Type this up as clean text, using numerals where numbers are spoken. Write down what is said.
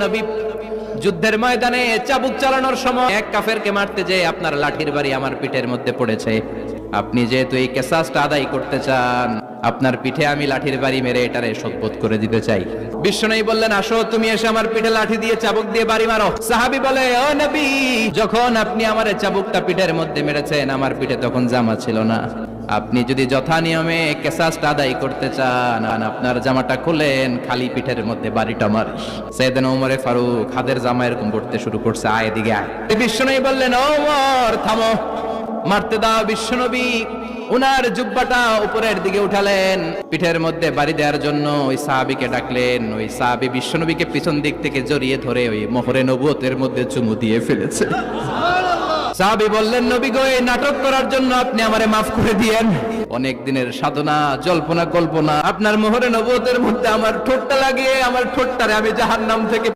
নবী, যুদ্ধের ময়দানে চাবুক চালানোর সময় এক কাফেরকে মারতে যেয়ে আপনার লাঠির বাড়ি আমার পিঠের মধ্যে পড়েছে। আপনি যেহেতু এই কিসাসটা আদায় করতে চান, আপনার পিঠে আমি লাঠির বাড়ি মেরে এটারে শোধবোধ করে দিতে চাই। বিশ্বনবী বললেন, আসো তুমি এসে আমার পিঠে লাঠি দিয়ে চাবুক দিয়ে বাড়ি মারো। সাহাবী বলে, ও নবী, যখন আপনি আমার চাবুকটা পিঠের মধ্যে মেরেছেন, আমার পিঠে তখন জামা ছিল না। আপনি যদি যথা নিয়মে কিসাসটা আদায় করতে চান, আপনার জামাটা খুলেন, খালি পিঠের মধ্যে বাড়িটা মারিস। সাইয়েদনা ওমর ফারুক হাতের জামা এরকম পড়তে শুরু করছে, আয় এদিকে আয়। বিশ্বনবী বললেন, ওমর থামো, মারতে দাও। বিশ্বনবী উনার জুব্বাটা উপরের দিকে উঠালেন, পিঠের মধ্যে বাড়ি দেওয়ার জন্য ওই সাহাবীকে ডাকলেন। ওই সাহাবী বিশ্বনবীকে পিছন দিক থেকে জড়িয়ে ধরে ওই মোহরে নবুয়তের মধ্যে চুমু দিয়ে ফেলেছে। সাহাবী বললেন, নবী গো, এই নাটক করার জন্য আপনি আমারে মাফ করে দিয়েন। অনেক দিনের সাধনা, জল্পনা কল্পনা, আপনার মোহরে নবুয়তের মধ্যে আমার ঠোঁটটা লাগিয়ে আমার ঠোঁটটারে আমি জাহান্নাম থেকে